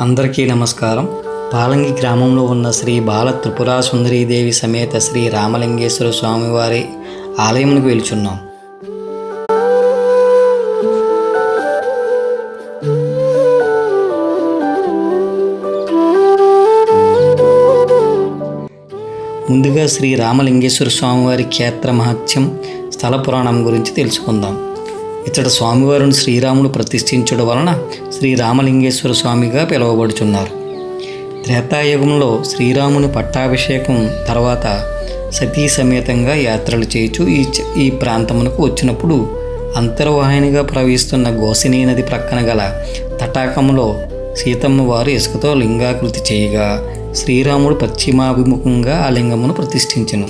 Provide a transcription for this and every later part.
అందరికీ నమస్కారం. పాలంగి గ్రామంలో ఉన్న శ్రీ బాల త్రిపురా సుందరీదేవి సమేత శ్రీ రామలింగేశ్వర స్వామివారి ఆలయమునకు వెళ్తున్నాం. ముందుగా శ్రీ రామలింగేశ్వర స్వామివారి క్షేత్ర మహత్యం, స్థల పురాణం గురించి తెలుసుకుందాం. ఇతడు స్వామివారిని శ్రీరాముడు ప్రతిష్ఠించడం వలన శ్రీరామలింగేశ్వర స్వామిగా పిలువబడుచున్నారు. త్రేతాయుగంలో శ్రీరాముని పట్టాభిషేకం తర్వాత సతీ సమేతంగా యాత్రలు చేయుచు ఈ ప్రాంతమునకు వచ్చినప్పుడు అంతర్వాహినిగా ప్రవహిస్తున్న గోసినీ నది ప్రక్కన గల తటాకంలో సీతమ్మ వారు ఇసుకతో లింగాకృతి చేయగా శ్రీరాముడు పశ్చిమాభిముఖంగా ఆ లింగమును ప్రతిష్ఠించెను.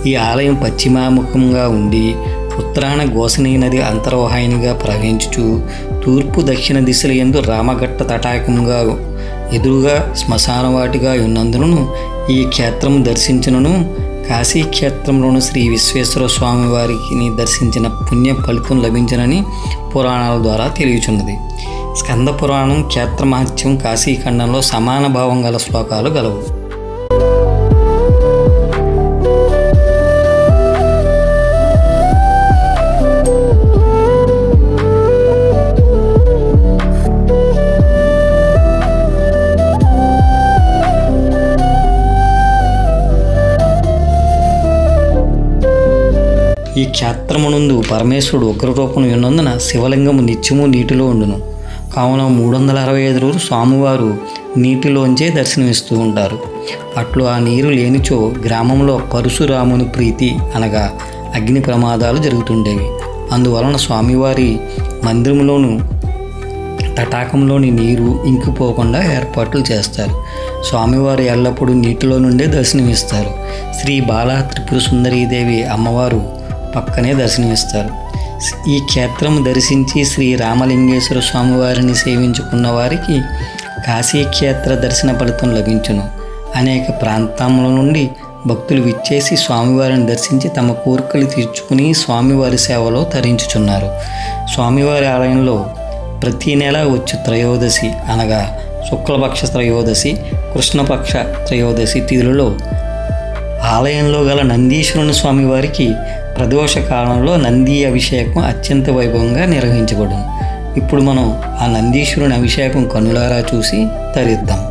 ఈ ఆలయం పశ్చిమాముఖంగా ఉండి ఉత్తరాన గోసినీ నది అంతర్వాహినిగా ప్రవహించుచు తూర్పు దక్షిణ దిశల యందు రామఘట్ట తటాకంగా ఎదురుగా శ్మశానవాటిగా ఉన్నందున ఈ క్షేత్రము దర్శించినను కాశీక్షేత్రంలోని శ్రీ విశ్వేశ్వర స్వామి వారికి దర్శించిన పుణ్య ఫలితం లభించనని పురాణాల ద్వారా తెలియచున్నది. స్కంద పురాణం, క్షేత్ర మహత్యం, కాశీఖండంలో సమాన భావం గల శ్లోకాలు గలవు. ఈ క్షేత్రమునందు పరమేశ్వరుడు ఉగ్రరూపం ఉన్నందున శివలింగము నిత్యము నీటిలో ఉండును. కావున 365 రోజులు స్వామివారు నీటిలోంచే దర్శనమిస్తూ ఉంటారు. అట్లు ఆ నీరు లేనిచో గ్రామంలో పరశురాముని ప్రీతి అనగా అగ్ని ప్రమాదాలు జరుగుతుండేవి. అందువలన స్వామివారి మందిరంలోను తటాకంలోని నీరు ఇంకిపోకుండా ఏర్పాట్లు చేస్తారు. స్వామివారు ఎల్లప్పుడూ నీటిలో నుండే దర్శనమిస్తారు. శ్రీ బాల త్రిపుర సుందరీదేవి అమ్మవారు పక్కనే దర్శనమిస్తారు. ఈ క్షేత్రం దర్శించి శ్రీ రామలింగేశ్వర స్వామివారిని సేవించుకున్న వారికి కాశీక్షేత్ర దర్శన ఫలితం లభించును. అనేక ప్రాంతముల నుండి భక్తులు విచ్చేసి స్వామివారిని దర్శించి తమ కోరికలు తీర్చుకుని స్వామివారి సేవలో తరించుచున్నారు. స్వామివారి ఆలయంలో ప్రతి నెల వచ్చు త్రయోదశి అనగా శుక్లపక్ష త్రయోదశి, కృష్ణపక్ష త్రయోదశి తిథులలో ఆలయంలో గల నందీశ్వరుని స్వామివారికి ప్రదోష కాలంలో నంది అభిషేకం అత్యంత వైభవంగా నిర్వహించబడును. ఇప్పుడు మనం ఆ నందీశ్వరుని అభిషేకం కన్నులారా చూసి తరిద్దాం.